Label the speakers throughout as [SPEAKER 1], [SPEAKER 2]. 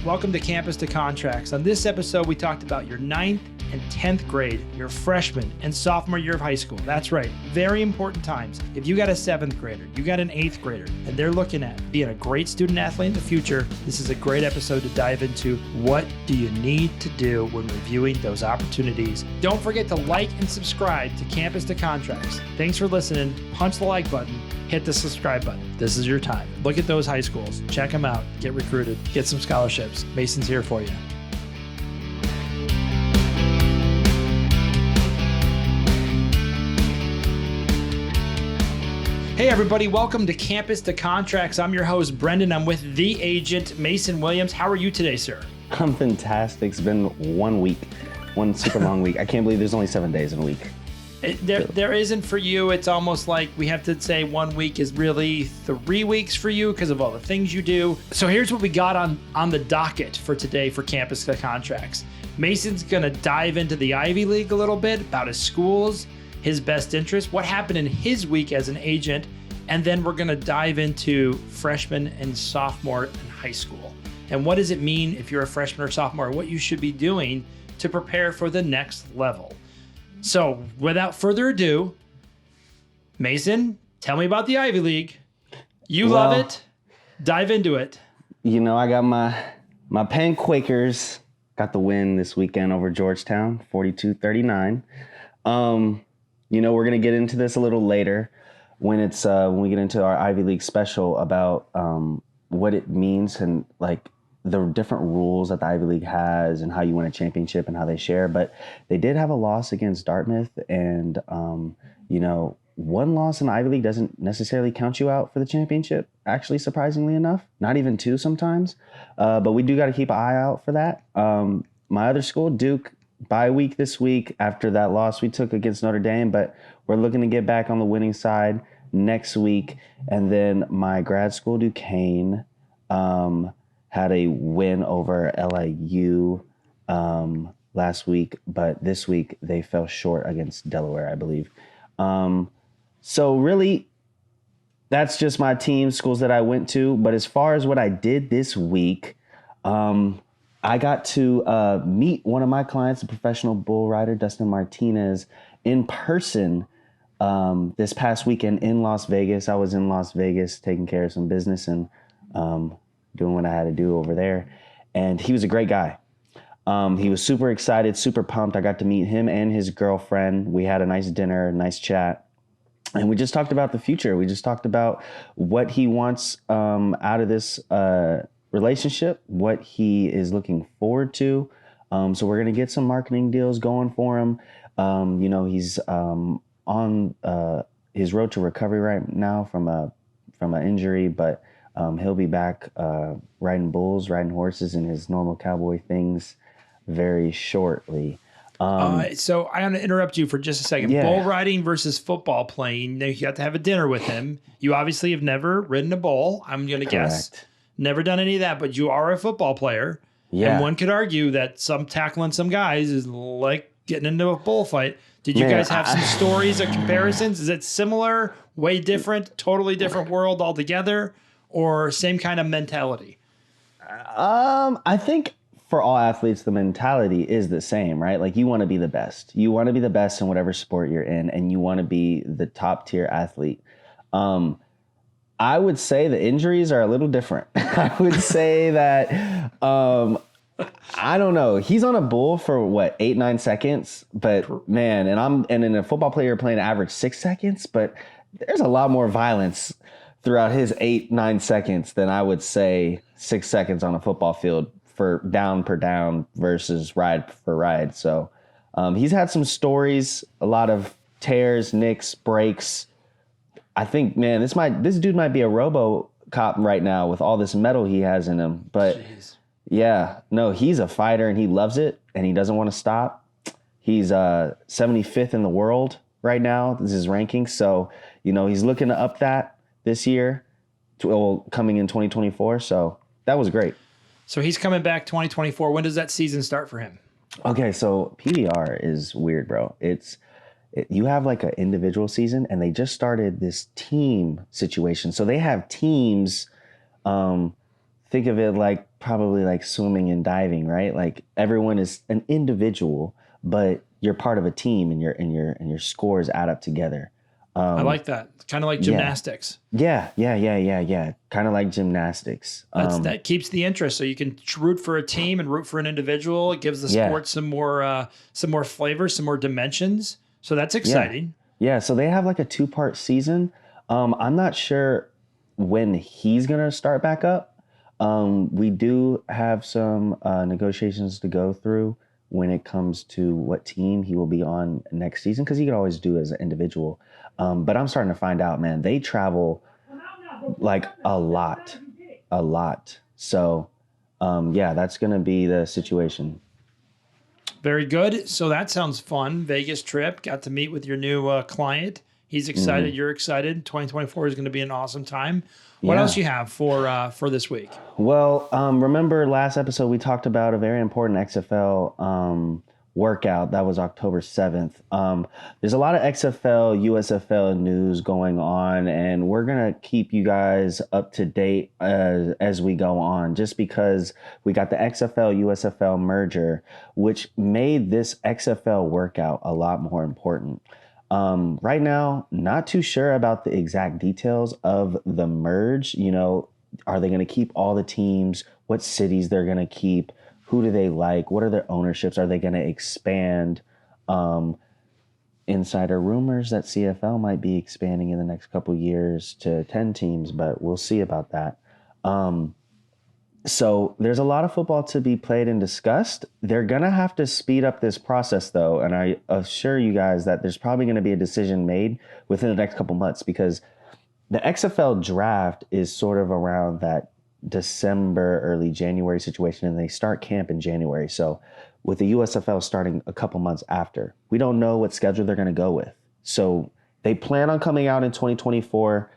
[SPEAKER 1] Welcome to Campus to Contracts. On this episode, we talked about your 9th and 10th grade, your freshman and sophomore year of high school. That's right, very important times. If you got a 7th grader, you got an 8th grader, and they're looking at being a great student athlete in the future, this is a great episode to dive into what do you need to do when reviewing those opportunities. Don't forget to like and subscribe to Campus to Contracts. Thanks for listening. Punch the like button. Hit the subscribe button. This is your time. Look at those high schools. Check them out. Get recruited. Get some scholarships. Mason's here for you. Hey everybody, welcome to Campus to Contracts. I'm your host, Brendan. I'm with the agent, Mason Williams. How are you today, sir?
[SPEAKER 2] I'm fantastic. It's been 1 week, one super long week. I can't believe there's only 7 days in a week.
[SPEAKER 1] There isn't for you. It's almost like we have to say 1 week is really 3 weeks for you because of all the things you do. So here's what we got on the docket for today for Campus to Contracts. Mason's going to dive into the Ivy League a little bit, about his schools, his best interest, what happened in his week as an agent, and then we're going to dive into freshman and sophomore in high school. And what does it mean if you're a freshman or sophomore, what you should be doing to prepare for the next level. So without further ado, Mason, tell me about the Ivy League. You love it. Dive into it.
[SPEAKER 2] You know, I got my Penn Quakers got the win this weekend over Georgetown, 42-39. You know, we're going to get into this a little later when we get into our Ivy League special about what it means and like the different rules that the Ivy League has and how you win a championship and how they share. But they did have a loss against Dartmouth, and you know, one loss in the Ivy League doesn't necessarily count you out for the championship, actually, surprisingly enough. Not even 2 sometimes. But we do got to keep an eye out for that. My other school, Duke, bye week this week after that loss we took against Notre Dame, but we're looking to get back on the winning side next week. And then my grad school, Duquesne, had a win over LIU last week, but this week they fell short against Delaware, I believe. So really, that's just my team, schools that I went to. But as far as what I did this week, I got to meet one of my clients, a professional bull rider, Dustin Martinez, in person this past weekend in Las Vegas. I was in Las Vegas taking care of some business and doing what I had to do over there. And he was a great guy. He was super excited, super pumped. I got to meet him and his girlfriend. We had a nice dinner, a nice chat. And we just talked about the future. We just talked about what he wants out of this relationship, what he is looking forward to. So we're going to get some marketing deals going for him. You know, he's on his road to recovery right now from an injury, but he'll be back riding bulls, riding horses, and his normal cowboy things very shortly.
[SPEAKER 1] So I want to interrupt you for just a second. Yeah. Bull riding versus football playing. You got to have a dinner with him. You obviously have never ridden a bull. I'm going to guess. Never done any of that, but you are a football player. Yeah. And one could argue that some tackling some guys is like getting into a bullfight. Did you guys have some stories or comparisons? Is it similar, way different, totally different world altogether, or same kind of mentality?
[SPEAKER 2] I think for all athletes, the mentality is the same, right? Like you want to be the best. You want to be the best in whatever sport you're in, and you want to be the top tier athlete. I would say the injuries are a little different. I would say that, I don't know. He's on a bull for what, 8-9 seconds, but man, and in a football player playing average 6 seconds, but there's a lot more violence throughout his 8-9 seconds than I would say 6 seconds on a football field for down per down versus ride for ride. So he's had some stories, a lot of tears, nicks, breaks. I think, man, this dude might be a RoboCop right now with all this metal he has in him. But yeah, no, he's a fighter and he loves it and he doesn't want to stop. He's 75th in the world right now. This is his ranking. So, you know, he's looking to up that this year, coming in 2024. So that was great.
[SPEAKER 1] So he's coming back 2024. When does that season start for him?
[SPEAKER 2] Okay, so PBR is weird, bro. You have like an individual season, and they just started this team situation. So they have teams think of it like probably like swimming and diving, right? Like everyone is an individual, but you're part of a team, and your scores add up together.
[SPEAKER 1] I like that. It's kind of like
[SPEAKER 2] Yeah.
[SPEAKER 1] gymnastics.
[SPEAKER 2] Yeah. Kind of like gymnastics.
[SPEAKER 1] That keeps the interest, so you can root for a team and root for an individual. It gives the sport some more flavor, some more dimensions. So that's exciting.
[SPEAKER 2] Yeah. So they have like a 2-part season. I'm not sure when he's gonna start back up. We do have some negotiations to go through when it comes to what team he will be on next season, because he could always do it as an individual. But I'm starting to find out, man, they travel like a lot. So, yeah, that's going to be the situation.
[SPEAKER 1] Very good. So that sounds fun. Vegas trip. Got to meet with your new client. He's excited. You're excited. 2024 is going to be an awesome time. What else you have for this week?
[SPEAKER 2] Well, remember last episode we talked about a very important XFL workout. That was October 7th. There's a lot of XFL, USFL news going on, and we're going to keep you guys up to date as we go on, just because we got the XFL, USFL merger, which made this XFL workout a lot more important. Right now, not too sure about the exact details of the merge. You know, are they going to keep all the teams? What cities they're going to keep? Who do they like? What are their ownerships? Are they going to expand? Insider rumors that CFL might be expanding in the next couple of years to 10 teams, but we'll see about that. So there's a lot of football to be played and discussed. They're going to have to speed up this process, though, and I assure you guys that there's probably going to be a decision made within the next couple months, because the XFL draft is sort of around that December, early January situation, and they start camp in January. So with the USFL starting a couple months after, we don't know what schedule they're going to go with. So they plan on coming out in 2024.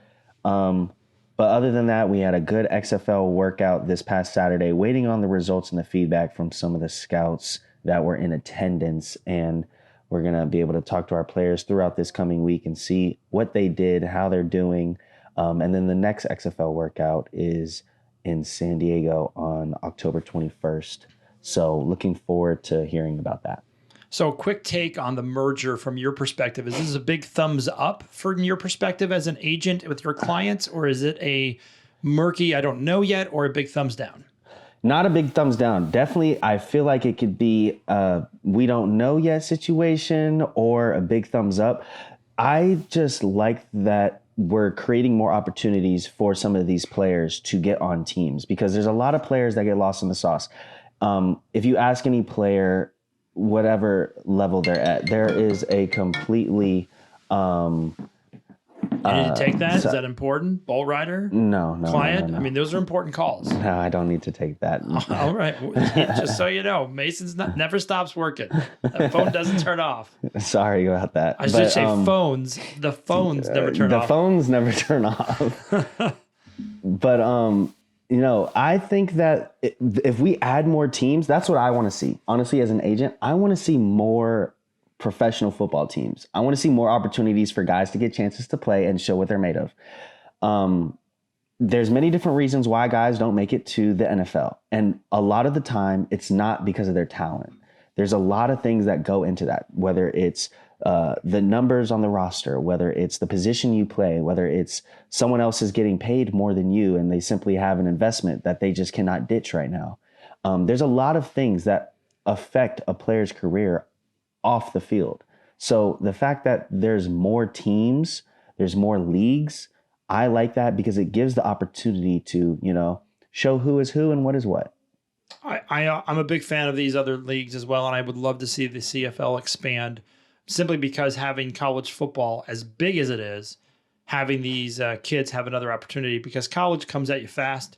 [SPEAKER 2] But other than that, we had a good XFL workout this past Saturday, waiting on the results and the feedback from some of the scouts that were in attendance. And we're going to be able to talk to our players throughout this coming week and see what they did, how they're doing. And then the next XFL workout is in San Diego on October 21st. So looking forward to hearing about that.
[SPEAKER 1] So a quick take on the merger from your perspective. Is this a big thumbs up from your perspective as an agent with your clients, or is it a murky, I don't know yet, or a big thumbs down?
[SPEAKER 2] Not a big thumbs down. Definitely, I feel like it could be a we don't know yet situation or a big thumbs up. I just like that we're creating more opportunities for some of these players to get on teams, because there's a lot of players that get lost in the sauce. If you ask any player, whatever level they're at, there is a completely
[SPEAKER 1] You need to take that? Is that important? Bull rider?
[SPEAKER 2] No.
[SPEAKER 1] Client? I mean, those are important calls.
[SPEAKER 2] No, I don't need to take that.
[SPEAKER 1] All right. Just so you know, Mason's never stops working. That phone doesn't turn off.
[SPEAKER 2] Sorry about that.
[SPEAKER 1] I should say phones. The phones never turn off.
[SPEAKER 2] The phones never turn off. But, I think that if we add more teams, that's what I want to see. Honestly, as an agent, I want to see more professional football teams. I want to see more opportunities for guys to get chances to play and show what they're made of. There's many different reasons why guys don't make it to the NFL. And a lot of the time, it's not because of their talent. There's a lot of things that go into that, whether it's the numbers on the roster, whether it's the position you play, whether it's someone else is getting paid more than you and they simply have an investment that they just cannot ditch right now. There's a lot of things that affect a player's career off the field. So the fact that there's more teams, there's more leagues, I like that because it gives the opportunity to, show who is who and what is what.
[SPEAKER 1] I'm a big fan of these other leagues as well, and I would love to see the CFL expand simply because having college football, as big as it is, having these kids have another opportunity, because college comes at you fast.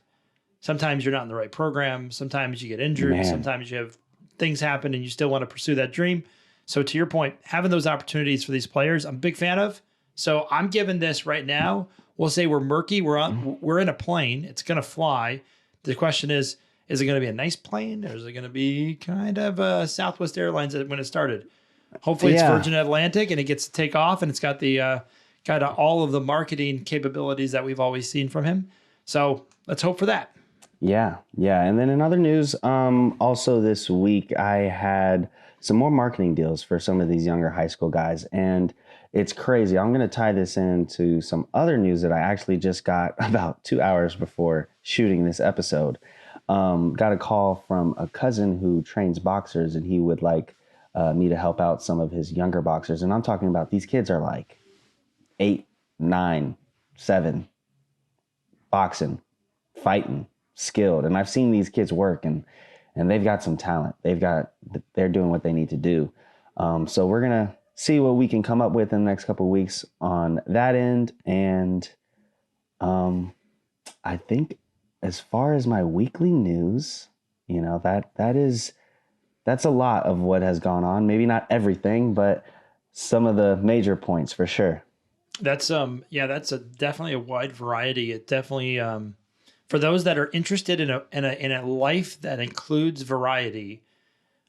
[SPEAKER 1] Sometimes you're not in the right program. Sometimes you get injured.
[SPEAKER 2] Man.
[SPEAKER 1] Sometimes you have things happen and you still want to pursue that dream. So to your point, having those opportunities for these players, I'm a big fan of. So I'm giving this right now. We'll say we're murky. We're in a plane. It's going to fly. The question is it going to be a nice plane, or is it going to be kind of Southwest Airlines when it started? Hopefully it's Virgin Atlantic and it gets to take off and it's got the all of the marketing capabilities that we've always seen from him. So let's hope for that.
[SPEAKER 2] Yeah, yeah. And then in other news, also this week I had some more marketing deals for some of these younger high school guys, and it's crazy. I'm going to tie this into some other news that I actually just got about 2 hours before shooting this episode. Got a call from a cousin who trains boxers, and he would like me to help out some of his younger boxers. And I'm talking about these kids are like 8, 9, 7, boxing, fighting, skilled. And I've seen these kids work, and they've got some talent. They're doing what they need to do. So we're gonna see what we can come up with in the next couple of weeks on that end. And I think as far as my weekly news, that's a lot of what has gone on. Maybe not everything, but some of the major points for sure.
[SPEAKER 1] That's that's definitely a wide variety. It definitely for those that are interested in a life that includes variety,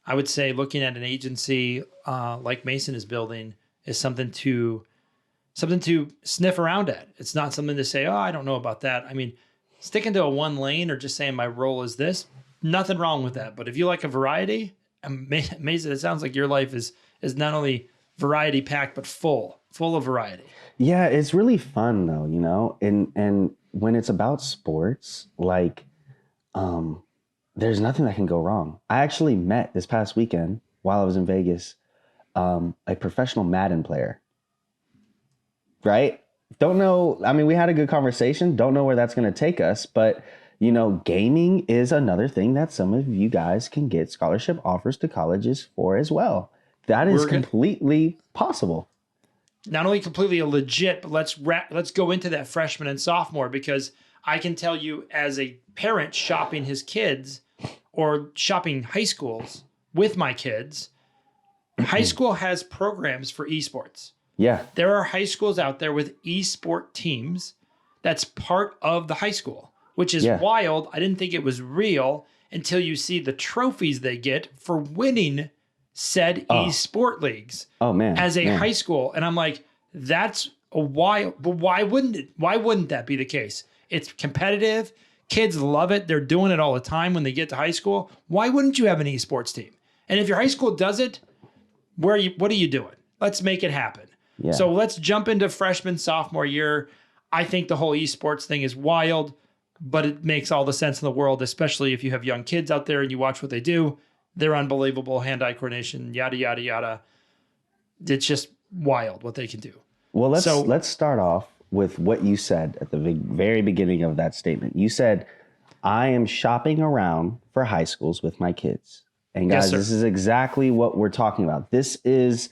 [SPEAKER 1] I would say looking at an agency like Mason is building is something to sniff around at. It's not something to say, oh, I don't know about that. I mean, sticking to a one lane or just saying my role is this, nothing wrong with that. But if you like a variety, Mason, it sounds like your life is not only variety packed but full of variety.
[SPEAKER 2] Yeah, it's really fun though, and when it's about sports, like, there's nothing that can go wrong. I actually met this past weekend while I was in Vegas, a professional Madden player, right? Don't know. I mean, we had a good conversation. Don't know where that's going to take us, but gaming is another thing that some of you guys can get scholarship offers to colleges for as well. That is completely possible.
[SPEAKER 1] Not only completely legit, but let's go into that freshman and sophomore, because I can tell you as a parent shopping his kids or shopping high schools with my kids, high school has programs for esports.
[SPEAKER 2] Yeah.
[SPEAKER 1] There are high schools out there with esport teams that's part of the high school, which is wild. I didn't think it was real until you see the trophies they get for winning said esport leagues.
[SPEAKER 2] Oh man.
[SPEAKER 1] As a high school. And I'm like, that's a wild, but why wouldn't that be the case? It's competitive. Kids love it. They're doing it all the time when they get to high school. Why wouldn't you have an esports team? And if your high school does it, what are you doing? Let's make it happen. Yeah. So let's jump into freshman, sophomore year. I think the whole esports thing is wild, but it makes all the sense in the world, especially if you have young kids out there and you watch what they do. They're unbelievable, hand-eye coordination, yada, yada, yada. It's just wild what they can do.
[SPEAKER 2] Well, let's start off with what you said at the very beginning of that statement. You said, I am shopping around for high schools with my kids. And guys, this is exactly what we're talking about. This is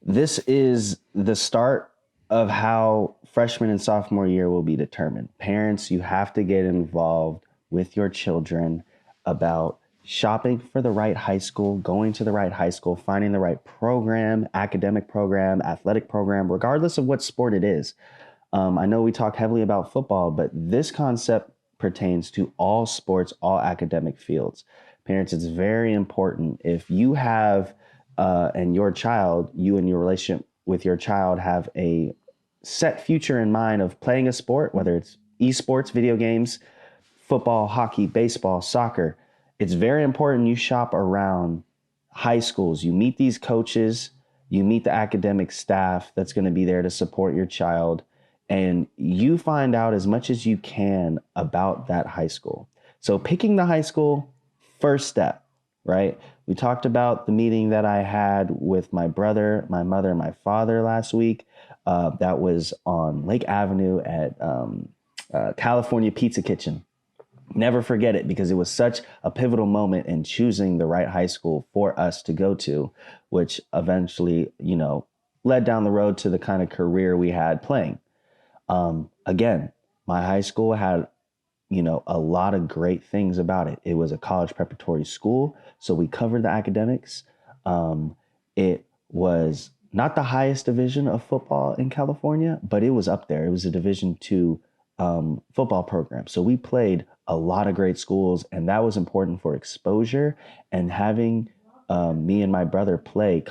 [SPEAKER 2] the start of how freshman and sophomore year will be determined. Parents, you have to get involved with your children about shopping for the right high school, going to the right high school, finding the right program, academic program, athletic program, regardless of what sport it is. I know we talk heavily about football, but this concept pertains to all sports, all academic fields. Parents, it's very important. If you have, and your child, you and your relationship with your child have a set future in mind of playing a sport, whether it's esports, video games, football, hockey, baseball, soccer, it's very important you shop around high schools. You meet these coaches, you meet the academic staff that's going to be there to support your child, and you find out as much as you can about that high school. So picking the high school, first step, right? We talked about the meeting that I had with my brother, my mother, and my father last week. That was on Lake Avenue at California Pizza Kitchen. Never forget it, because it was such a pivotal moment in choosing the right high school for us to go to, which eventually, led down the road to the kind of career we had playing. Again, my high school had, a lot of great things about it. It was a college preparatory school, so we covered the academics. It was not the highest division of football in California, but it was up there. It was a Division II football program. So we played a lot of great schools, and that was important for exposure and having me and my brother play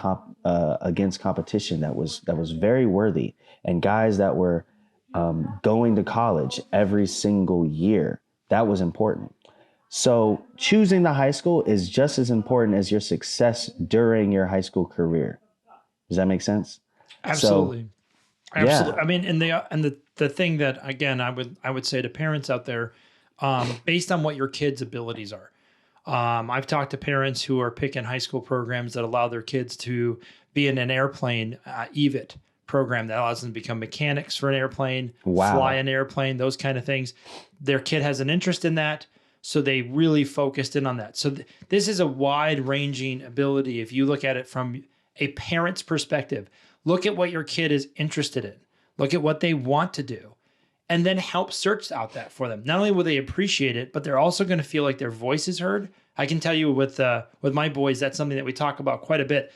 [SPEAKER 2] against competition that was very worthy, and guys that were going to college every single year. That was important. So choosing the high school is just as important as your success during your high school career. Does that make sense? So,
[SPEAKER 1] Absolutely.
[SPEAKER 2] yeah.
[SPEAKER 1] Absolutely. I mean, the thing that, again, I would say to parents out there, based on what your kids' abilities are. I've talked to parents who are picking high school programs that allow their kids to be in an airplane, EVIT program that allows them to become mechanics for an airplane, fly
[SPEAKER 2] Wow.
[SPEAKER 1] an airplane, those kind of things. Their kid has an interest in that, so they really focused in on that. So this is a wide ranging ability. If you look at it from a parent's perspective, look at what your kid is interested in, look at what they want to do, and then help search out that for them. Not only will they appreciate it, but they're also going to feel like their voice is heard. I can tell you with my boys, that's something that we talk about quite a bit.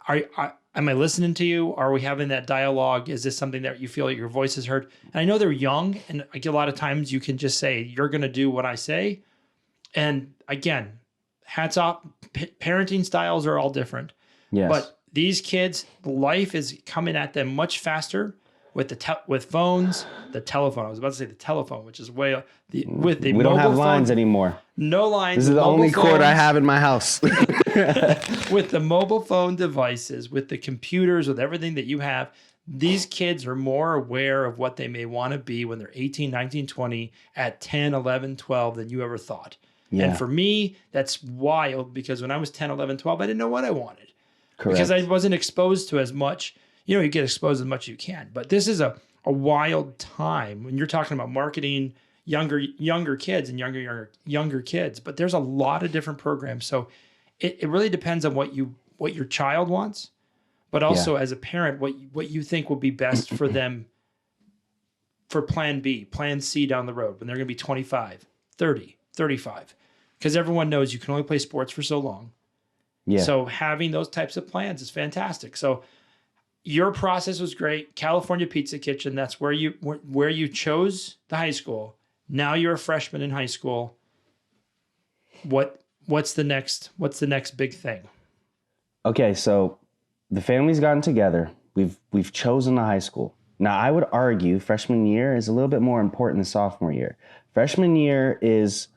[SPEAKER 1] Am I listening to you? Are we having that dialogue? Is this something that you feel like your voice is heard? And I know they're young, and like a lot of times you can just say, "You're going to do what I say." And again, hats off. Parenting styles are all different,
[SPEAKER 2] Yes.
[SPEAKER 1] but these kids, life is coming at them much faster with with phones, the telephone. I was about to say the telephone, which is with the
[SPEAKER 2] We don't have
[SPEAKER 1] mobile
[SPEAKER 2] lines
[SPEAKER 1] phone,
[SPEAKER 2] anymore.
[SPEAKER 1] no lines.
[SPEAKER 2] This is the
[SPEAKER 1] mobile
[SPEAKER 2] only cord I
[SPEAKER 1] phones,
[SPEAKER 2] have in my house.
[SPEAKER 1] with the mobile phone devices, with the computers, with everything that you have. These kids are more aware of what they may want to be when they're 18, 19, 20 at 10, 11, 12 than you ever thought.
[SPEAKER 2] Yeah.
[SPEAKER 1] And for me, that's wild because when I was 10, 11, 12, I didn't know what I wanted.
[SPEAKER 2] Correct.
[SPEAKER 1] Because I wasn't exposed to as much. You know, you get exposed as much as you can. But this is a wild time when you're talking about marketing younger kids and younger kids. But there's a lot of different programs. So it really depends on what your child wants, but also as a parent, what you think will be best for them for plan B, plan C down the road when they're going to be 25, 30, 35. Because everyone knows you can only play sports for so long.
[SPEAKER 2] Yeah.
[SPEAKER 1] So having those types of plans is fantastic. So your process was great. California Pizza Kitchen, that's where you chose the high school. Now you're a freshman in high school. What's the next big thing?
[SPEAKER 2] Okay, so the family's gotten together. We've chosen the high school. Now, I would argue freshman year is a little bit more important than sophomore year. Freshman year is,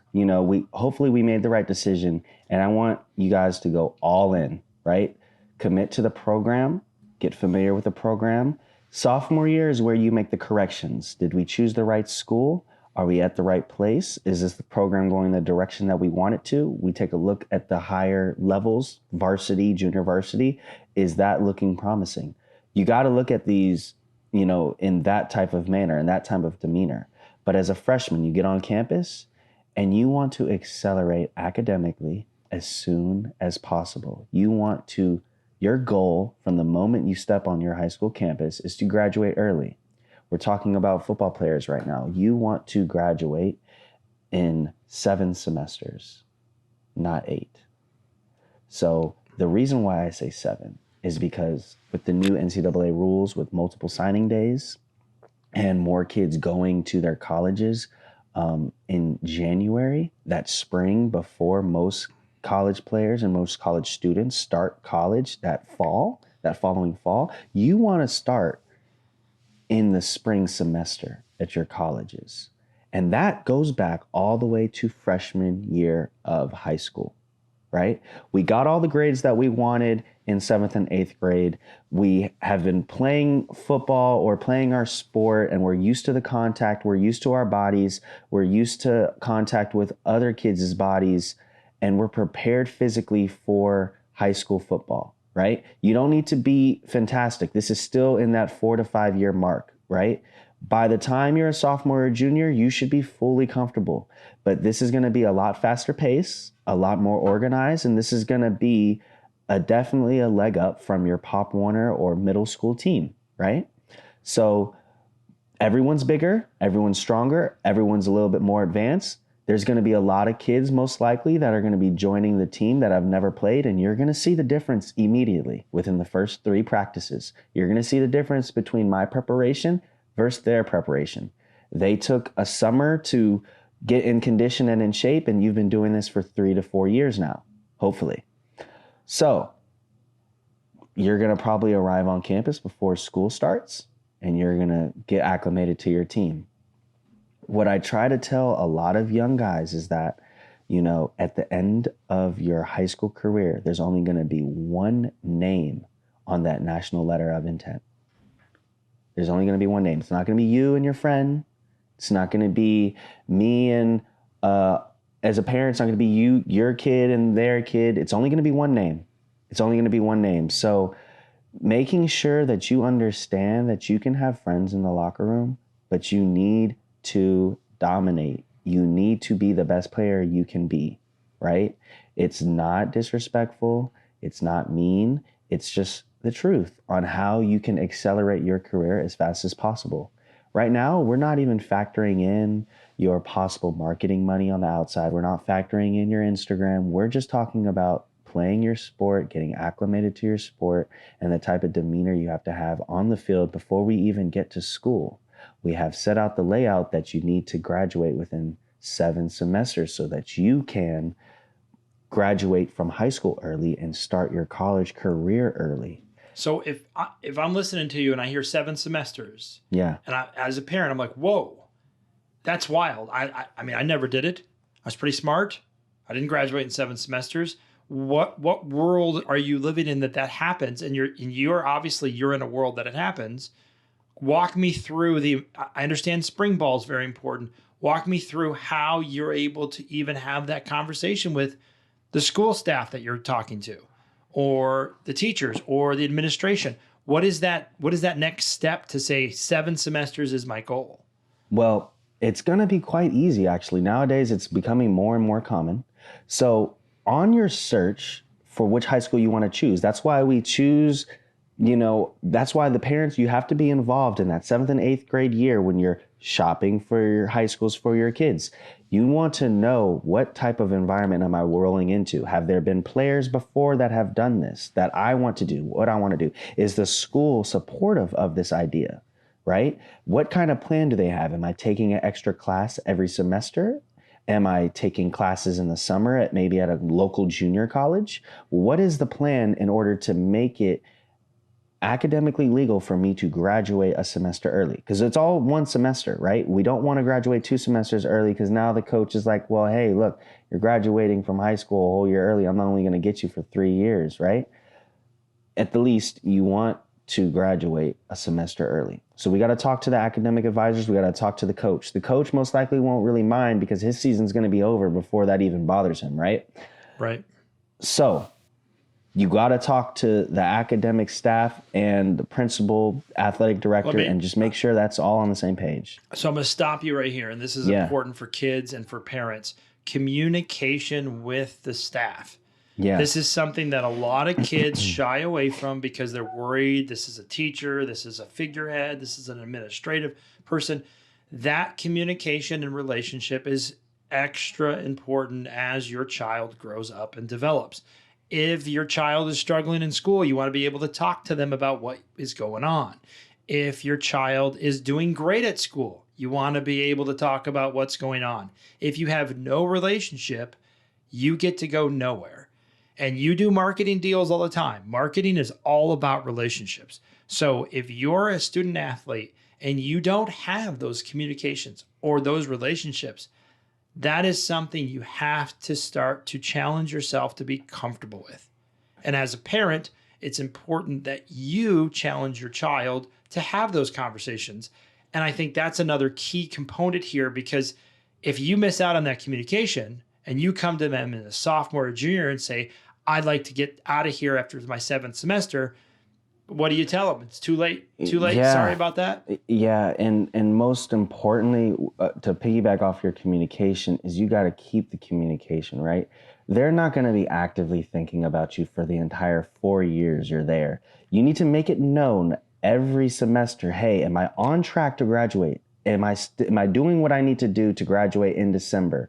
[SPEAKER 2] hopefully we made the right decision, and I want you guys to go all in, right? Commit to the program, get familiar with the program. Sophomore year is where you make the corrections. Did we choose the right school? Are we at the right place? Is this the program going the direction that we want it to? We take a look at the higher levels, varsity, junior varsity. Is that looking promising? You got to look at these, in that type of manner, in that type of demeanor. But as a freshman, you get on campus and you want to accelerate academically as soon as possible. Your goal from the moment you step on your high school campus is to graduate early. We're talking about football players right now. You want to graduate in 7 semesters, not 8. So the reason why I say 7 is because with the new NCAA rules with multiple signing days and more kids going to their colleges in January, that spring before most college players and most college students start college that following fall, you want to start in the spring semester at your colleges. And that goes back all the way to freshman year of high school, right? We got all the grades that we wanted in 7th and 8th grade. We have been playing football or playing our sport, and we're used to the contact. We're used to our bodies. We're used to contact with other kids' bodies, and we're prepared physically for high school football. Right? You don't need to be fantastic. This is still in that 4 to 5 year mark, right? By the time you're a sophomore or junior, you should be fully comfortable. But this is going to be a lot faster pace, a lot more organized, and this is going to be definitely a leg up from your Pop Warner or middle school team, right? So everyone's bigger, everyone's stronger, everyone's a little bit more advanced. There's going to be a lot of kids most likely that are going to be joining the team that have never played, and you're going to see the difference immediately within the first 3 practices. You're going to see the difference between my preparation versus their preparation. They took a summer to get in condition and in shape, and you've been doing this for 3 to 4 years now, hopefully. So you're going to probably arrive on campus before school starts, and you're going to get acclimated to your team. What I try to tell a lot of young guys is that At the end of your high school career, there's only going to be one name on that national letter of intent. There's only going to be one name. It's not going to be you and your friend. It's not going to be me and, as a parent, it's not going to be you, your kid and their kid. It's only going to be one name. It's only going to be one name. So making sure that you understand that you can have friends in the locker room, but you need to dominate. You need to be the best player you can be, right? It's not disrespectful. It's not mean. It's just the truth on how you can accelerate your career as fast as possible. Right now, we're not even factoring in your possible marketing money on the outside. We're not factoring in your Instagram. We're just talking about playing your sport, getting acclimated to your sport, and the type of demeanor you have to have on the field before we even get to school. We have set out the layout that you need to graduate within 7 semesters so that you can graduate from high school early and start your college career early.
[SPEAKER 1] So if I'm listening to you and I hear 7 semesters,
[SPEAKER 2] yeah,
[SPEAKER 1] and as a parent, I'm like, whoa, that's wild. I mean, I never did it. I was pretty smart. I didn't graduate in 7 semesters. What world are you living in that happens? And you're obviously you're in a world that it happens. Walk me through I understand spring ball is very important. Walk me through how you're able to even have that conversation with the school staff that you're talking to, or the teachers, or the administration. What is that next step to say 7 semesters is my goal?
[SPEAKER 2] Well, it's going to be quite easy, actually. Nowadays, it's becoming more and more common. So on your search for which high school you want to choose, that's why we choose, that's why the parents, you have to be involved in that 7th and 8th grade year when you're shopping for your high schools for your kids. You want to know, what type of environment am I rolling into? Have there been players before that have done this that I want to do, what I want to do? Is the school supportive of this idea, right? What kind of plan do they have? Am I taking an extra class every semester? Am I taking classes in the summer maybe at a local junior college? What is the plan in order to make it academically legal for me to graduate a semester early? Because it's all one semester, right? We don't want to graduate 2 semesters early because now the coach is like, well, hey, look, you're graduating from high school a whole year early. I'm not only going to get you for 3 years, right? At the least, you want to graduate a semester early. So we got to talk to the academic advisors. We got to talk to the coach. The coach most likely won't really mind because his season's going to be over before that even bothers him, right?
[SPEAKER 1] Right.
[SPEAKER 2] So you got to talk to the academic staff and the principal, athletic director, and just make sure that's all on the same page.
[SPEAKER 1] So I'm going to stop you right here. And this is important for kids and for parents. Communication with the staff.
[SPEAKER 2] Yeah.
[SPEAKER 1] This is something that a lot of kids shy away from because they're worried. This is a teacher. This is a figurehead. This is an administrative person. That communication and relationship is extra important as your child grows up and develops. If your child is struggling in school, you want to be able to talk to them about what is going on. If your child is doing great at school, you want to be able to talk about what's going on. If you have no relationship, you get to go nowhere. And you do marketing deals all the time. Marketing is all about relationships. So if you're a student athlete and you don't have those communications or those relationships, that is something you have to start to challenge yourself to be comfortable with. And as a parent, it's important that you challenge your child to have those conversations. And I think that's another key component here, because if you miss out on that communication and you come to them in a sophomore or junior and say, I'd like to get out of here after my 7th semester, what do you tell them? It's too late. Too late.
[SPEAKER 2] Yeah.
[SPEAKER 1] Sorry about that.
[SPEAKER 2] Yeah. And most importantly, to piggyback off your communication, is you got to keep the communication, right? They're not going to be actively thinking about you for the entire 4 years you're there. You need to make it known every semester, hey, am I on track to graduate? Am I doing what I need to do to graduate in December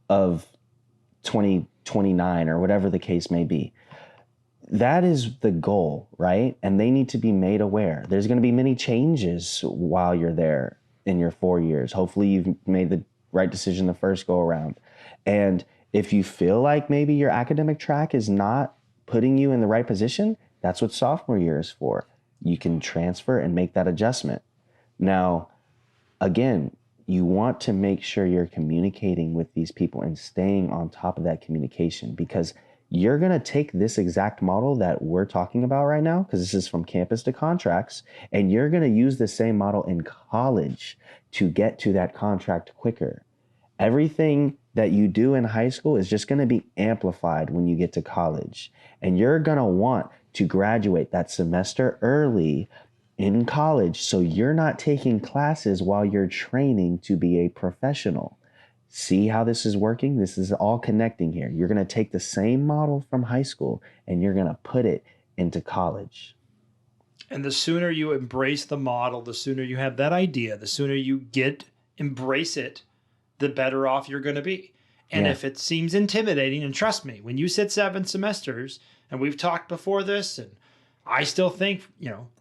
[SPEAKER 2] of 2029 or whatever the case may be? That is the goal, right? And they need to be made aware. There's going to be many changes while you're there in your 4 years. Hopefully you've made the right decision the first go around. And if you feel like maybe your academic track is not putting you in the right position, that's what sophomore year is for. You can transfer and make that adjustment. Now, again, you want to make sure you're communicating with these people and staying on top of that communication, because you're going to take this exact model that we're talking about right now, because this is from campus to contracts, and you're going to use the same model in college to get to that contract quicker. Everything that you do in high school is just going to be amplified when you get to college, and you're going to want to graduate that semester early in college, so you're not taking classes while you're training to be a professional. See how this is working? This is all connecting here. You're going to take the same model from high school and you're going to put it into college.
[SPEAKER 1] And the sooner you embrace the model, the sooner you have that idea, the sooner you embrace it, the better off you're going to be. And if it seems intimidating, and trust me, when you said 7 semesters, and we've talked before this, and I still think,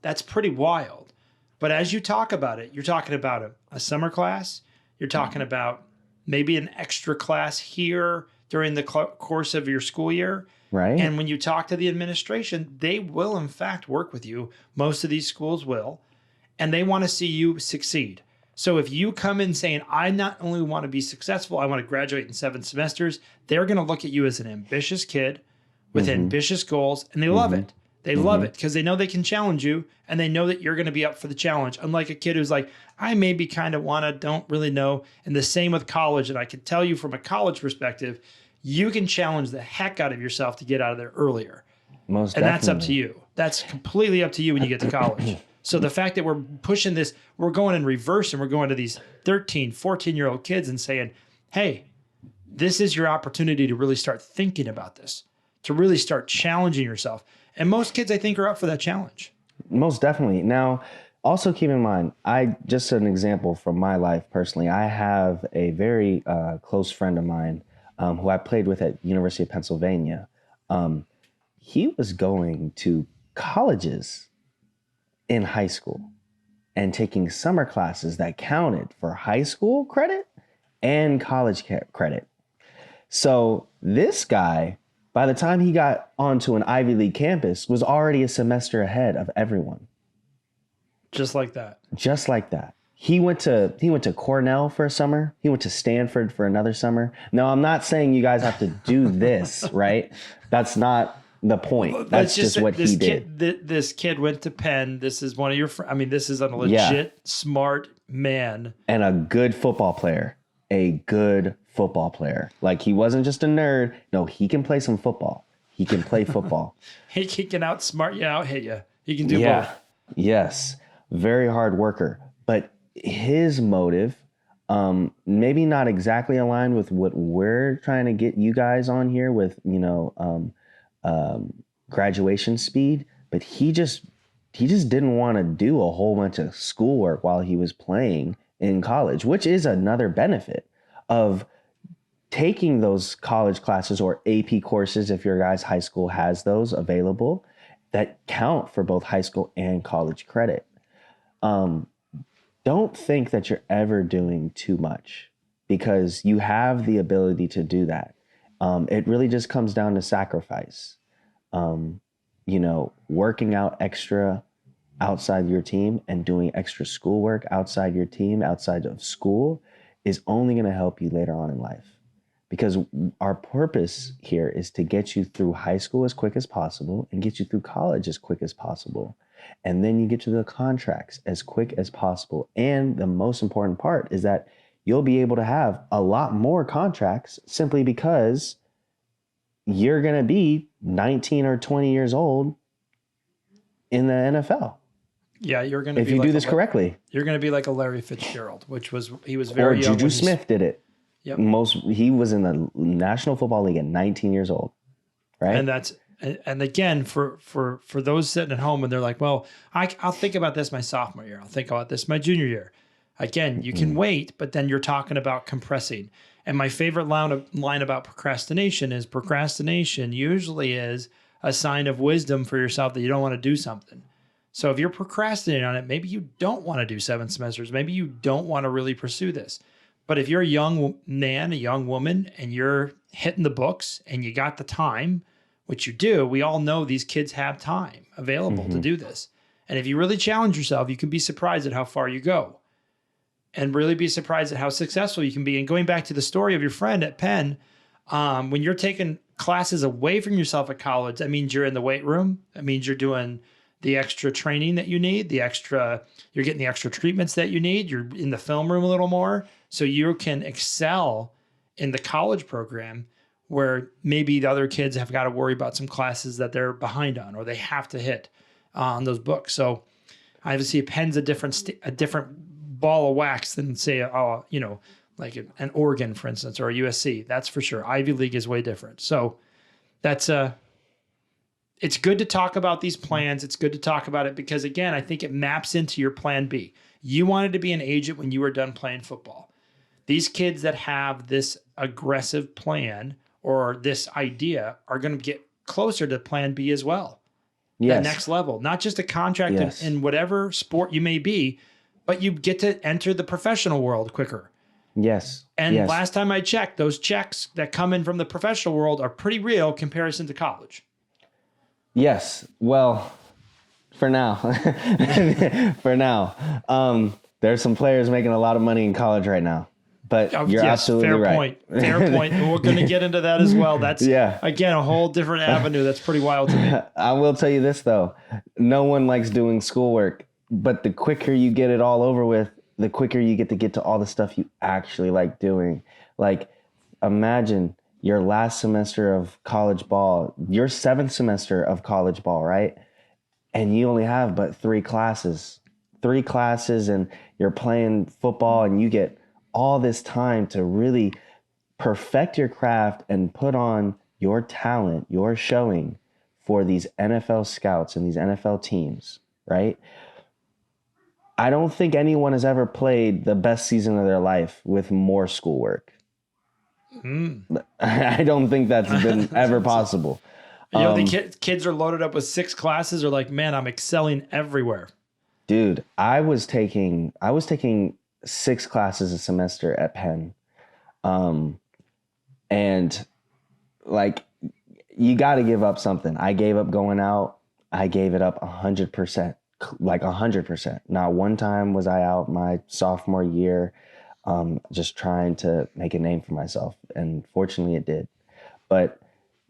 [SPEAKER 1] that's pretty wild. But as you talk about it, you're talking about a summer class, you're talking about maybe an extra class here during the course of your school year.
[SPEAKER 2] Right.
[SPEAKER 1] And when you talk to the administration, they will, in fact, work with you. Most of these schools will. And they want to see you succeed. So if you come in saying, I not only want to be successful, I want to graduate in 7 semesters, they're going to look at you as an ambitious kid with ambitious goals, and they love it. They love it because they know they can challenge you, and they know that you're going to be up for the challenge. Unlike a kid who's like, I maybe kind of want to, don't really know. And the same with college. And I can tell you from a college perspective, you can challenge the heck out of yourself to get out of there earlier.
[SPEAKER 2] Most
[SPEAKER 1] and
[SPEAKER 2] definitely.
[SPEAKER 1] that's up to you. That's completely up to you when you get to college. So the fact that we're pushing this, we're going in reverse, and we're going to these 13, 14-year-old kids and saying, hey, this is your opportunity to really start thinking about this, to really start challenging yourself. And most kids, I think, are up for that challenge.
[SPEAKER 2] Most definitely. Now, also keep in mind, just an example from my life personally, I have a very close friend of mine who I played with at University of Pennsylvania. He was going to colleges in high school and taking summer classes that counted for high school credit and college credit. So this guy, by the time he got onto an Ivy League campus, was already a semester ahead of everyone.
[SPEAKER 1] Just like that.
[SPEAKER 2] Just like that. He went to Cornell for a summer. He went to Stanford for another summer. Now, I'm not saying you guys have to do this, right? That's not the point. That's just what he did.
[SPEAKER 1] This kid went to Penn. This is one of your friends. I mean, this is a legit smart man.
[SPEAKER 2] And a good football player. Like, he wasn't just a nerd. No, he can play some football. He can play football.
[SPEAKER 1] He can outsmart you, out hit you. He can do both.
[SPEAKER 2] Yes. Very hard worker. But his motive, maybe not exactly aligned with what we're trying to get you guys on here with, graduation speed. But he just didn't want to do a whole bunch of schoolwork while he was playing in college, which is another benefit of taking those college classes or AP courses, if your guys' high school has those available, that count for both high school and college credit. Don't think that you're ever doing too much, because you have the ability to do that. It really just comes down to sacrifice. Working out extra outside your team and doing extra schoolwork outside your team, outside of school, is only going to help you later on in life. Because our purpose here is to get you through high school as quick as possible and get you through college as quick as possible. And then you get to the contracts as quick as possible. And the most important part is that you'll be able to have a lot more contracts simply because you're going to be 19 or 20 years old in the NFL.
[SPEAKER 1] Yeah, you're going to
[SPEAKER 2] if you do this correctly.
[SPEAKER 1] You're going to be like a Larry Fitzgerald, he was very young.
[SPEAKER 2] Or Juju Smith did it.
[SPEAKER 1] Yep.
[SPEAKER 2] He was in the National Football League at 19 years old, right?
[SPEAKER 1] And again, for those sitting at home and they're like, well, I'll think about this my sophomore year. I'll think about this my junior year. Again, you can wait, but then you're talking about compressing. And my favorite line about procrastination is procrastination usually is a sign of wisdom for yourself that you don't want to do something. So if you're procrastinating on it, maybe you don't want to do 7 semesters. Maybe you don't want to really pursue this. But if you're a young man, a young woman, and you're hitting the books and you got the time, which you do, we all know these kids have time available to do this. And if you really challenge yourself, you can be surprised at how far you go. and really be surprised at how successful you can be. And going back to the story of your friend at Penn, when you're taking classes away from yourself at college, that means you're in the weight room. That means you're doing the extra training that you need, you're getting the extra treatments that you need. You're in the film room a little more, so you can excel in the college program where maybe the other kids have got to worry about some classes that they're behind on or they have to hit on those books. So obviously Penn's a different ball of wax than say, like an Oregon, for instance, or a USC. That's for sure. Ivy League is way different. So that's it's good to talk about these plans. It's good to talk about it because, again, I think it maps into your plan B. You wanted to be an agent when you were done playing football. These kids that have this aggressive plan or this idea are going to get closer to plan B as well.
[SPEAKER 2] Yes.
[SPEAKER 1] The next level, not just a contract
[SPEAKER 2] Yes.
[SPEAKER 1] in whatever sport you may be, but you get to enter the professional world quicker.
[SPEAKER 2] Yes.
[SPEAKER 1] And
[SPEAKER 2] yes.
[SPEAKER 1] last time I checked, those checks that come in from the professional world are pretty real comparison to college.
[SPEAKER 2] Yes. Well, for now, there's some players making a lot of money in college right now, but you're absolutely right.
[SPEAKER 1] Fair point. And we're going to get into that as well. That's,
[SPEAKER 2] Yeah.
[SPEAKER 1] again, a whole different avenue. That's pretty wild to me.
[SPEAKER 2] I will tell you this, though. No one likes doing schoolwork, but the quicker you get it all over with, the quicker you get to all the stuff you actually like doing. Like, imagine your last semester of college ball, your 7th semester of college ball, right? And you only have but 3 classes, and you're playing football and you get all this time to really perfect your craft and put on your talent, your showing for these NFL scouts and these NFL teams, right? I don't think anyone has ever played the best season of their life with more schoolwork. I don't think that's been ever possible.
[SPEAKER 1] The kids are loaded up with 6 classes. Are like, man, I'm excelling everywhere.
[SPEAKER 2] Dude, I was taking 6 classes a semester at Penn. And like, you got to give up something. I gave up going out. I gave it up 100%, like 100%. Not one time was I out my sophomore year, just trying to make a name for myself. And fortunately it did. But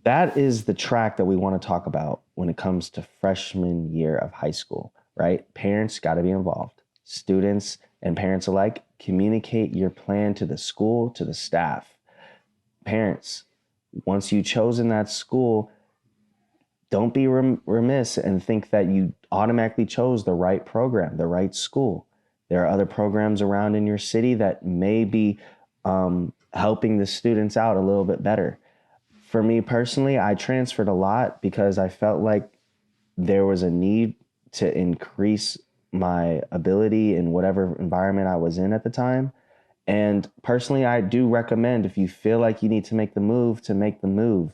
[SPEAKER 2] that is the track that we want to talk about when it comes to freshman year of high school, right? Parents got to be involved. Students and parents alike, communicate your plan to the school, to the staff. Parents, once you've chosen that school, don't be remiss and think that you automatically chose the right program, the right school. There are other programs around in your city that may be helping the students out a little bit better. For me personally, I transferred a lot because I felt like there was a need to increase my ability in whatever environment I was in at the time. And personally, I do recommend, if you feel like you need to make the move, to make the move.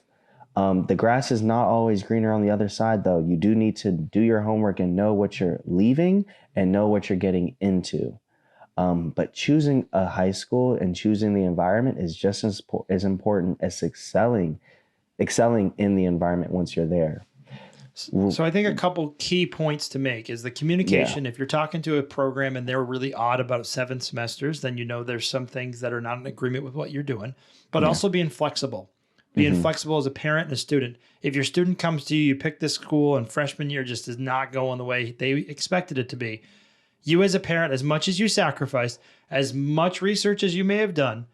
[SPEAKER 2] The grass is not always greener on the other side, though. You do need to do your homework and know what you're leaving and know what you're getting into. But choosing a high school and choosing the environment is just as important as excelling in the environment once you're there.
[SPEAKER 1] So I think a couple key points to make is the communication. If you're talking to a program and they're really odd about 7 semesters, then you know there's some things that are not in agreement with what you're doing, but also being flexible. Being flexible as a parent and a student. If your student comes to you, you pick this school and freshman year just is not going the way they expected it to be. You as a parent, as much as you sacrificed, as much research as you may have done,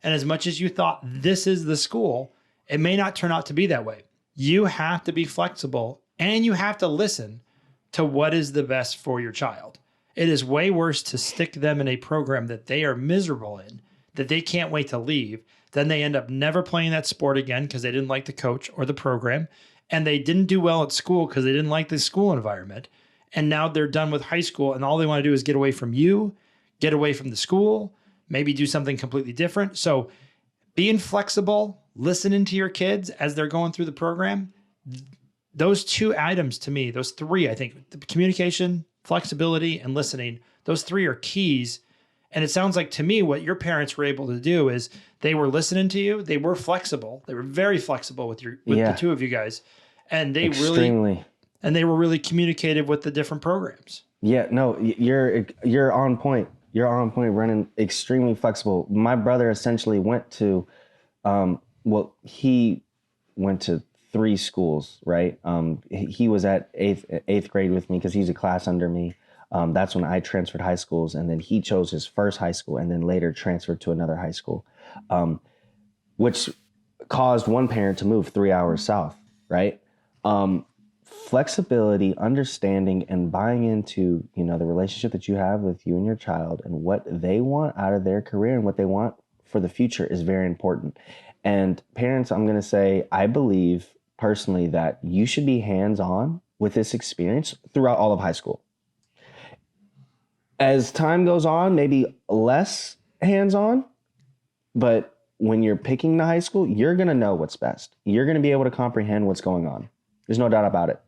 [SPEAKER 1] and as much as you thought this is the school, it may not turn out to be that way. You have to be flexible and you have to listen to what is the best for your child. It is way worse to stick them in a program that they are miserable in, that they can't wait to leave. Then they end up never playing that sport again because they didn't like the coach or the program. And they didn't do well at school because they didn't like the school environment. And now they're done with high school and all they want to do is get away from you, get away from the school, maybe do something completely different. So being flexible, listening to your kids as they're going through the program, those 2 items to me, those 3, I think, the communication, flexibility, and listening, those 3 are keys. And it sounds like to me what your parents were able to do is they were listening to you. They were flexible. They were very flexible with the 2 of you guys. And they were really communicative with the different programs.
[SPEAKER 2] Yeah, no, you're on point. You're on point, Brennan. Extremely flexible. My brother essentially went to, he went to 3 schools, right? He was at eighth grade with me because he's a class under me. That's when I transferred high schools, and then he chose his first high school and then later transferred to another high school, which caused one parent to move 3 hours south, right? Flexibility, understanding, and buying into, the relationship that you have with you and your child and what they want out of their career and what they want for the future is very important. And parents, I'm going to say, I believe personally that you should be hands-on with this experience throughout all of high school. As time goes on, maybe less hands-on, but when you're picking the high school, you're going to know what's best. You're going to be able to comprehend what's going on. There's no doubt about it.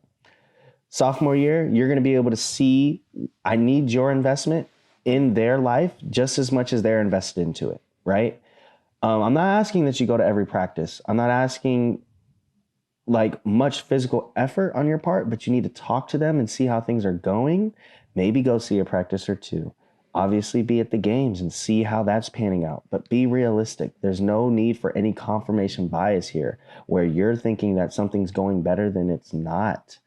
[SPEAKER 2] Sophomore year, you're going to be able to see, I need your investment in their life just as much as they're invested into it, right? I'm not asking that you go to every practice. I'm not asking like much physical effort on your part, but you need to talk to them and see how things are going. Maybe go see a practice or 2. Obviously be at the games and see how that's panning out, but be realistic. There's no need for any confirmation bias here where you're thinking that something's going better than it's not.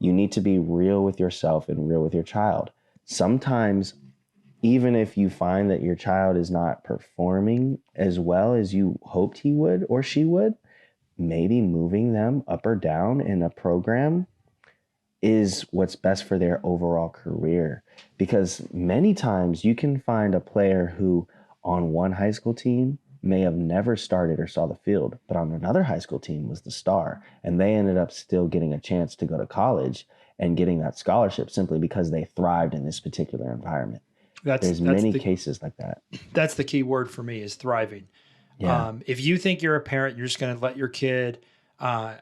[SPEAKER 2] You need to be real with yourself and real with your child. Sometimes, even if you find that your child is not performing as well as you hoped he would or she would, maybe moving them up or down in a program is what's best for their overall career. Because many times you can find a player who on one high school team may have never started or saw the field, but on another high school team was the star. And they ended up still getting a chance to go to college and getting that scholarship simply because they thrived in this particular environment. There's many cases like that.
[SPEAKER 1] That's the key word for me is thriving.
[SPEAKER 2] Yeah.
[SPEAKER 1] If you think you're a parent, you're just going to let your kid and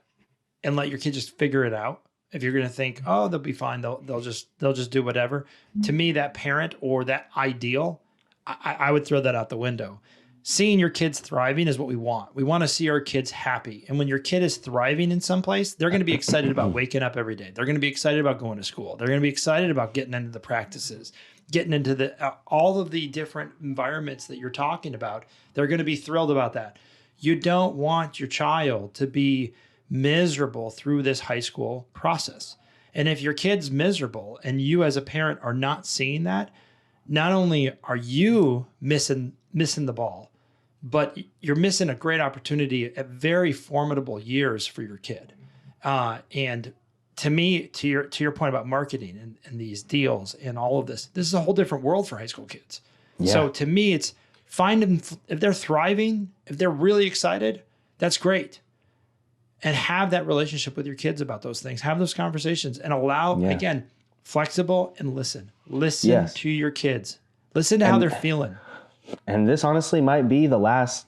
[SPEAKER 1] let your kid just figure it out. If you're going to think, oh, they'll be fine, they'll just do whatever. To me, that parent or that ideal, I would throw that out the window. Seeing your kids thriving is what we want. We want to see our kids happy. And when your kid is thriving in some place, they're going to be excited about waking up every day. They're going to be excited about going to school. They're going to be excited about getting into the practices, getting into the all of the different environments that you're talking about. They're going to be thrilled about that. You don't want your child to be miserable through this high school process. And if your kid's miserable and you as a parent are not seeing that, not only are you missing the ball, but you're missing a great opportunity at very formidable years for your kid. And to me, to your point about marketing and these deals and all of this is a whole different world for high school kids. Yeah. So to me, it's find them if they're thriving, if they're really excited, that's great. And have that relationship with your kids about those things. Have those conversations and allow, again, flexible and listen. Listen to your kids. Listen to how they're feeling.
[SPEAKER 2] And this honestly might be the last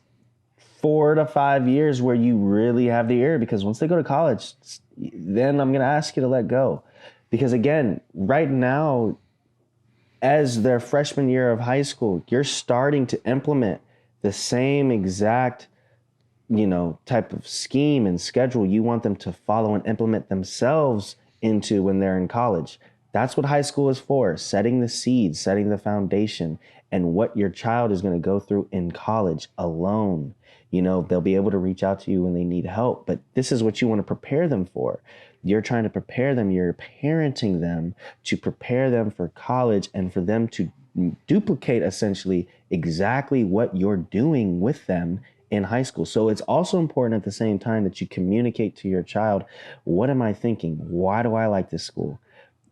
[SPEAKER 2] 4 to 5 years where you really have the ear, because once they go to college, then I'm going to ask you to let go. Because again, right now, as their freshman year of high school, you're starting to implement the same exact type of scheme and schedule you want them to follow and implement themselves into when they're in college. That's what high school is for, setting the seeds, setting the foundation, and what your child is going to go through in college alone. They'll be able to reach out to you when they need help, but this is what you want to prepare them for. You're trying to prepare them, you're parenting them to prepare them for college and for them to duplicate essentially exactly what you're doing with them in high school. So it's also important at the same time that you communicate to your child, what am I thinking? Why do I like this school?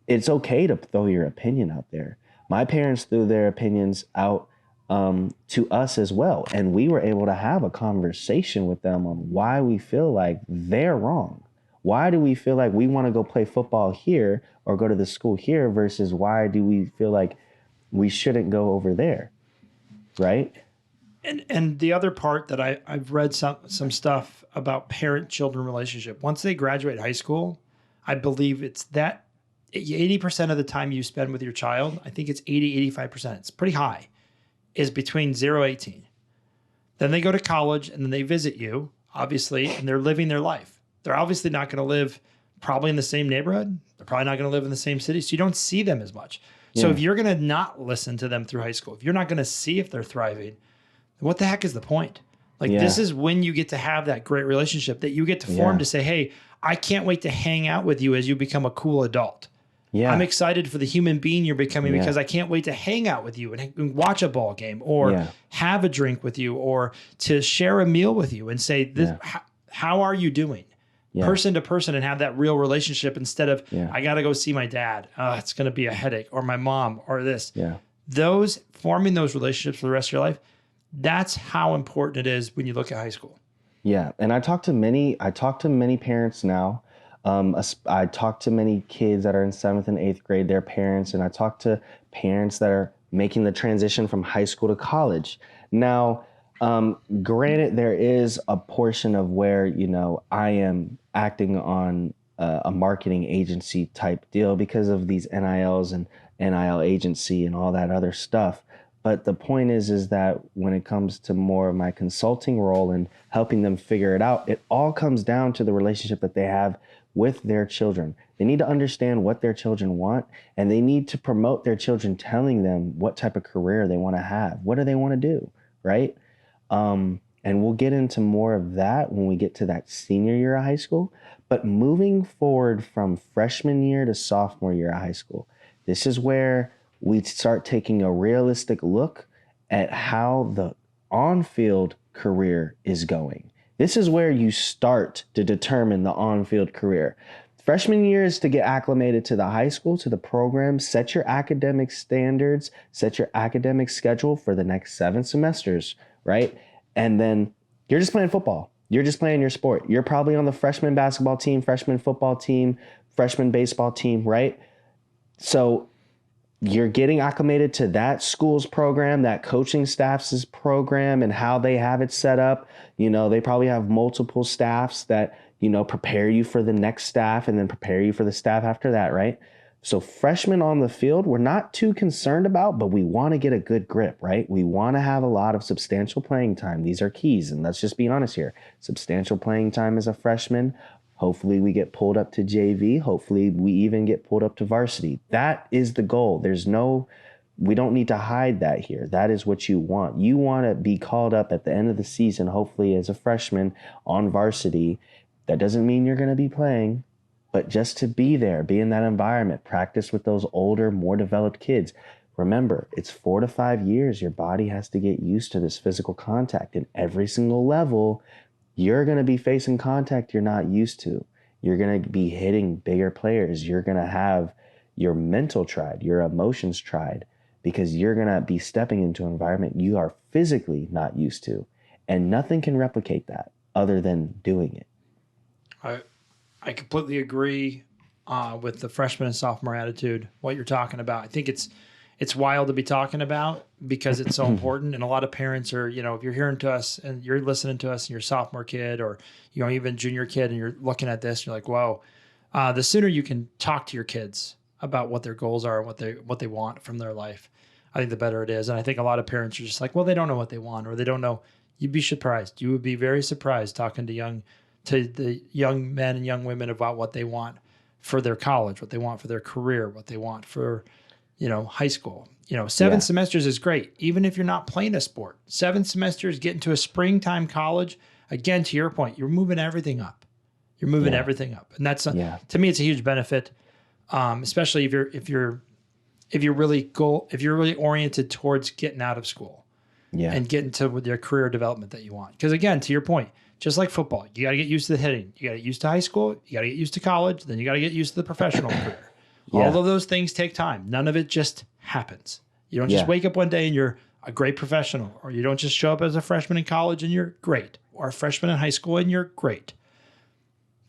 [SPEAKER 2] It's okay to throw your opinion out there. My parents threw their opinions out to us as well. And we were able to have a conversation with them on why we feel like they're wrong. Why do we feel like we want to go play football here or go to the school here versus why do we feel like we shouldn't go over there, right?
[SPEAKER 1] And the other part that I've read some stuff about parent-children relationship. Once they graduate high school, I believe it's that 80% of the time you spend with your child, I think it's 85%. It's pretty high, is between 0 and 18. Then they go to college and then they visit you, obviously, and they're living their life. They're obviously not going to live probably in the same neighborhood. They're probably not going to live in the same city, so you don't see them as much. So
[SPEAKER 2] Yeah.
[SPEAKER 1] if you're going to not listen to them through high school, if you're not going to see if they're thriving, what the heck is the point? Like,
[SPEAKER 2] Yeah.
[SPEAKER 1] this is when you get to have that great relationship that you get to form
[SPEAKER 2] Yeah.
[SPEAKER 1] to say, hey, I can't wait to hang out with you as you become a cool adult.
[SPEAKER 2] Yeah.
[SPEAKER 1] I'm excited for the human being you're becoming
[SPEAKER 2] Yeah.
[SPEAKER 1] because I can't wait to hang out with you and watch a ball game or
[SPEAKER 2] Yeah.
[SPEAKER 1] have a drink with you or to share a meal with you and say, this, how are you doing?
[SPEAKER 2] Yeah.
[SPEAKER 1] Person to person, and have that real relationship instead of,
[SPEAKER 2] Yeah.
[SPEAKER 1] I got to go see my dad. It's going to be a headache, or my mom, or this.
[SPEAKER 2] Yeah.
[SPEAKER 1] Forming those relationships for the rest of your life, that's how important it is when you look at high school.
[SPEAKER 2] Yeah. And I talk to many parents now. I talk to many kids that are in 7th and 8th grade, their parents, and I talk to parents that are making the transition from high school to college. Now, granted, there is a portion of where, I am acting on a marketing agency type deal because of these NILs and NIL agency and all that other stuff. But the point is that when it comes to more of my consulting role and helping them figure it out, it all comes down to the relationship that they have with their children. They need to understand what their children want, and they need to promote their children telling them what type of career they want to have. What do they want to do, right? And we'll get into more of that when we get to that senior year of high school. But moving forward from freshman year to sophomore year of high school, this is where we start taking a realistic look at how the on-field career is going. This is where you start to determine the on-field career. Freshman year is to get acclimated to the high school, to the program, set your academic standards, set your academic schedule for the next 7 semesters, right? And then you're just playing football. You're just playing your sport. You're probably on the freshman basketball team, freshman football team, freshman baseball team, right? So you're getting acclimated to that school's program, that coaching staff's program, and how they have it set up. They probably have multiple staffs that, prepare you for the next staff and then prepare you for the staff after that, right? So freshmen on the field, we're not too concerned about, but we want to get a good grip, right? We want to have a lot of substantial playing time. These are keys, and let's just be honest here. Substantial playing time as a freshman. Hopefully we get pulled up to JV. Hopefully we even get pulled up to varsity. That is the goal. We don't need to hide that here. That is what you want. You want to be called up at the end of the season, hopefully as a freshman on varsity. That doesn't mean you're going to be playing, but just to be there, be in that environment, practice with those older, more developed kids. Remember, it's 4 to 5 years. Your body has to get used to this physical contact, and every single level, you're going to be facing contact you're not used to. You're going to be hitting bigger players. You're going to have your mental tried, your emotions tried, because you're going to be stepping into an environment you are physically not used to. And nothing can replicate that other than doing it.
[SPEAKER 1] I completely agree with the freshman and sophomore attitude, what you're talking about. I think it's wild to be talking about because it's so important. And a lot of parents are, if you're hearing to us and you're listening to us and you're a sophomore kid or, even junior kid and you're looking at this, you're like, whoa, the sooner you can talk to your kids about what their goals are, what they want from their life, I think the better it is. And I think a lot of parents are just like, well, they don't know what they want, or they don't know. You'd be surprised. You would be very surprised talking to the young men and young women about what they want for their college, what they want for their career, what they want for, high school. 7 semesters is great. Even if you're not playing a sport, 7 semesters, get into a springtime college. Again, to your point, you're moving everything up. You're moving everything up. And that's, to me, it's a huge benefit. Especially if you're really oriented towards getting out of school and getting to with your career development that you want. Because again, to your point, just like football, you got to get used to the hitting. You got to get used to high school. You got to get used to college. Then you got to get used to the professional career. All of those things take time. None of it just happens. You don't just wake up one day and you're a great professional, or you don't just show up as a freshman in college and you're great, or a freshman in high school and you're great.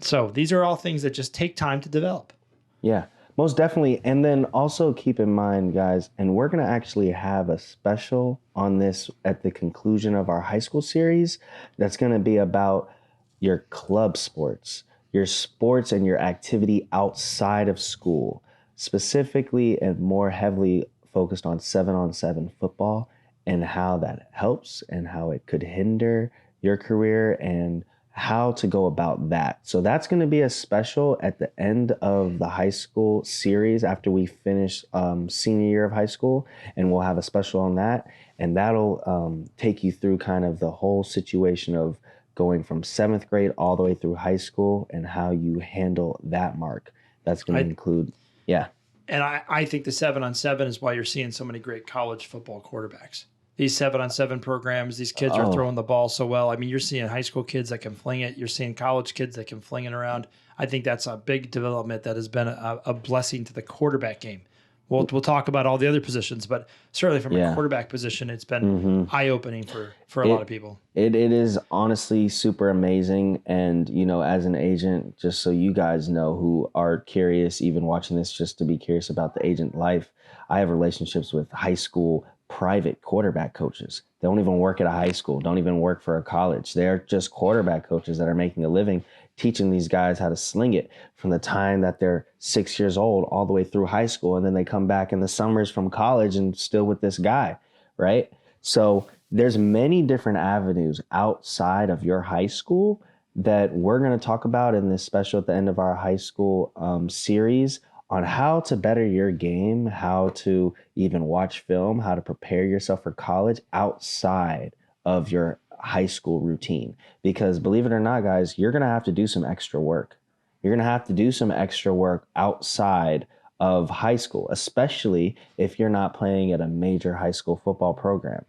[SPEAKER 1] So these are all things that just take time to develop.
[SPEAKER 2] Yeah, most definitely. And then also keep in mind, guys, and we're going to actually have a special on this at the conclusion of our high school series that's going to be about your club sports, your sports and your activity outside of school, specifically and more heavily focused on 7-on-7 football and how that helps and how it could hinder your career and how to go about that. So that's going to be a special at the end of the high school series after we finish senior year of high school, and we'll have a special on that. And that'll take you through kind of the whole situation of going from 7th grade all the way through high school and how you handle that mark. That's going to include,
[SPEAKER 1] And I think the 7-on-7 is why you're seeing so many great college football quarterbacks. These 7-on-7 programs, these kids are throwing the ball so well. I mean, you're seeing high school kids that can fling it. You're seeing college kids that can fling it around. I think that's a big development that has been a blessing to the quarterback game. We'll talk about all the other positions, but certainly from a quarterback position, it's been eye-opening for a lot of people.
[SPEAKER 2] It is honestly super amazing. And, you know, as an agent, just so you guys know who are curious, even watching this, just to be curious about the agent life, I have relationships with high school private quarterback coaches. They don't even work at a high school, don't even work for a college. They're just quarterback coaches that are making a living teaching these guys how to sling it from the time that they're 6 years old all the way through high school. And then they come back in the summers from college and still with this guy, right? So there's many different avenues outside of your high school that we're going to talk about in this special at the end of our high school series on how to better your game, how to even watch film, how to prepare yourself for college outside of your high school routine. Because believe it or not, guys, you're going to have to do some extra work. You're going to have to do some extra work outside of high school, especially if you're not playing at a major high school football program.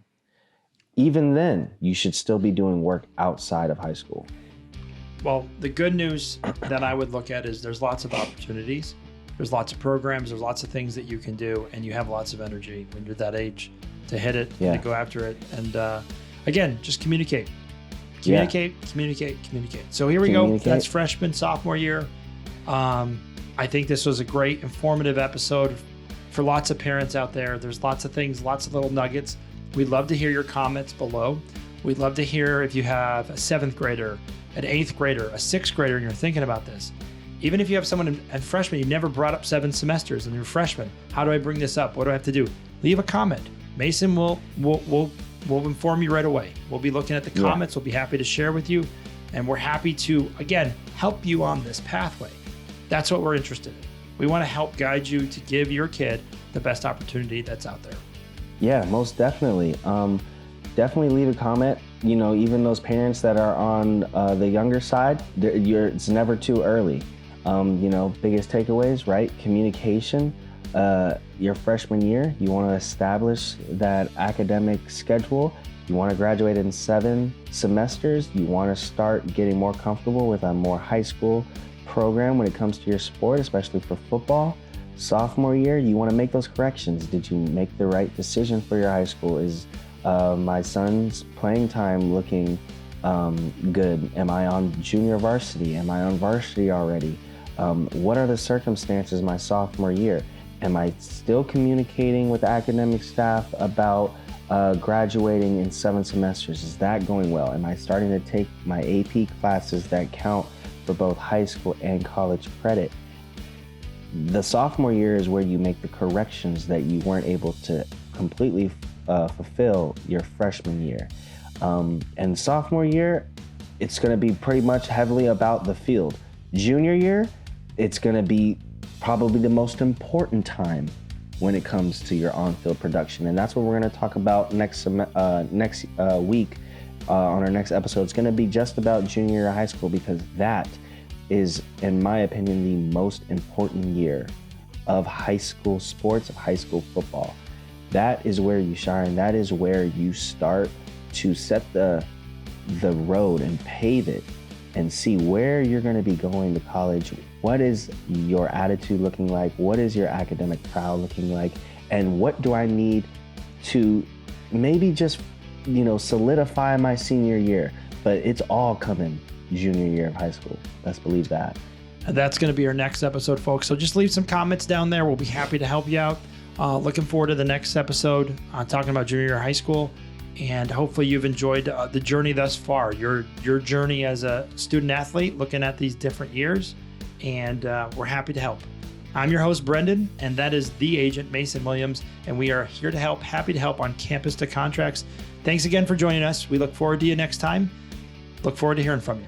[SPEAKER 2] Even then, you should still be doing work outside of high school.
[SPEAKER 1] Well, the good news that I would look at is there's lots of opportunities. There's lots of programs. There's lots of things that you can do, and you have lots of energy when you're that age to hit it and to go after it. And again, just communicate. Communicate. So here we go. That's freshman, sophomore year. I think this was a great, informative episode for lots of parents out there. There's lots of things, lots of little nuggets. We'd love to hear your comments below. We'd love to hear if you have a 7th grader, an 8th grader, a 6th grader, and you're thinking about this. Even if you have someone at freshman, you've never brought up 7 semesters and you're freshman, how do I bring this up? What do I have to do? Leave a comment. Mason will inform you right away. We'll be looking at the comments. We'll be happy to share with you. And we're happy to, again, help you on this pathway. That's what we're interested in. We want to help guide you to give your kid the best opportunity that's out there.
[SPEAKER 2] Yeah, most definitely. Definitely leave a comment. You know, even those parents that are on the younger side, it's never too early. You know, biggest takeaways, right? Communication. Your freshman year, you want to establish that academic schedule. You want to graduate in 7 semesters. You want to start getting more comfortable with a more high school program when it comes to your sport, especially for football. Sophomore year, you want to make those corrections. Did you make the right decision for your high school? Is my son's playing time looking good? Am I on junior varsity? Am I on varsity already? What are the circumstances my sophomore year? Am I still communicating with the academic staff about graduating in 7 semesters? Is that going well? Am I starting to take my AP classes that count for both high school and college credit? The sophomore year is where you make the corrections that you weren't able to completely fulfill your freshman year. And sophomore year, it's going to be pretty much heavily about the field. Junior year, it's going to be probably the most important time when it comes to your on-field production. And that's what we're going to talk about next week on our next episode. It's going to be just about junior year of high school, because that is, in my opinion, the most important year of high school sports, of high school football. That is where you shine. That is where you start to set the road and pave it and see where you're going to be going to college. What is your attitude looking like? What is your academic prowess looking like? And what do I need to maybe just, solidify my senior year? But it's all coming junior year of high school. Let's believe that.
[SPEAKER 1] And that's going to be our next episode, folks. So just leave some comments down there. We'll be happy to help you out. Looking forward to the next episode talking about junior year of high school. And hopefully you've enjoyed the journey thus far, your journey as a student athlete, looking at these different years. And we're happy to help. I'm your host, Brendan, and that is the agent, Mason Williams. And we are here to help, happy to help on campus to contracts. Thanks again for joining us. We look forward to you next time. Look forward to hearing from you.